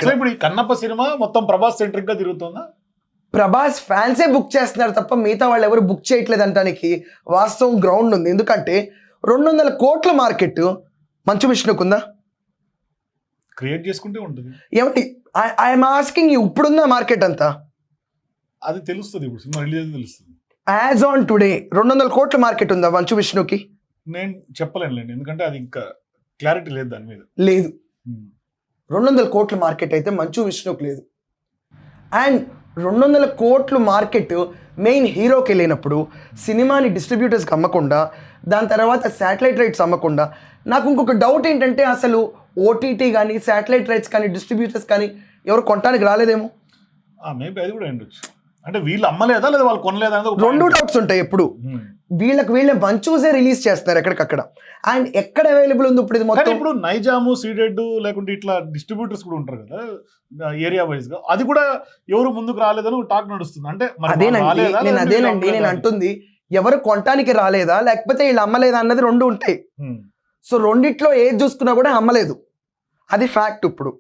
So ఇప్పుడు ఈ Kannappa cinema మొత్తం ప్రభాస్ సెంట్రిక్ గా తిరుగుతుందా? ప్రభాస్ ఫ్యాన్సే బుక్ చేస్తున్నారు తప్ప మిగతా వాళ్ళు ఎవరు బుక్ చేయట్లేదు అంటానికి వాస్తవం గ్రౌండ్ ఉంది. ఎందుకంటే 200 కోట్ల మార్కెట్ మంచు విష్ణుకుందా? క్రియేట్ చేసుకుంటే ఉంటుంది. ఏమంటే ఐఎమ్ ఆస్కింగ్ ఇప్పుడున్న మార్కెట్ అంతా అది తెలుస్తుంది, ఇప్పుడు సినిమా రిలీజ్ అయితే తెలుస్తుంది. యాజ్ ఆన్ టుడే 200 కోట్ల మార్కెట్ ఉందా మంచు విష్ణుకి? నేను చెప్పలేనులేండి, ఎందుకంటే అది ఇంకా క్లారిటీ లేదు దాని మీద. లేదు. 200 కోట్ల మార్కెట్ అయితే మంచు విష్ణుకి లేదు. అండ్ 200 కోట్లు మార్కెట్ మెయిన్ హీరోకి వెళ్ళినప్పుడు సినిమాని డిస్ట్రిబ్యూటర్స్కి అమ్మకుండా దాని తర్వాత శాటిలైట్ రైట్స్ అమ్మకుండా నాకు ఇంకొక డౌట్ ఏంటంటే అసలు ఓటీటీ కానీ శాటిలైట్ రైట్స్ కానీ డిస్ట్రిబ్యూటర్స్ కానీ ఎవరు కొనడానికి రాలేదేమో. మేబీ అది కూడా ఉండొచ్చు. అంటే వీళ్ళు అమ్మలేదా లేదా వాళ్ళు కొనలేదా అనేది రెండు డౌట్స్ ఉంటాయి ఎప్పుడు. వీళ్ళే మంచూసే రిలీజ్ చేస్తారు ఎక్కడికక్కడ. అండ్ ఎక్కడ అవైలబుల్ ఉంది ఇప్పుడు ఇది మొత్తం? ఇప్పుడు నైజాము, సీడెడ్ లేకుంటే ఇట్లా డిస్ట్రిబ్యూటర్స్ కూడా ఉంటారు కదా ఏరియా వైజ్ గా, అది కూడా ఎవరు ముందుకు రాలేదని టాక్ నడుస్తుంది. అంటే అదేనండి నేను అంటుంది, ఎవరు కొనటానికి రాలేదా లేకపోతే వీళ్ళు అమ్మలేదా అన్నది రెండు ఉంటాయి. సో రెండిట్లో ఏది చూసుకున్నా కూడా అమ్మలేదు, అది ఫ్యాక్ట్ ఇప్పుడు.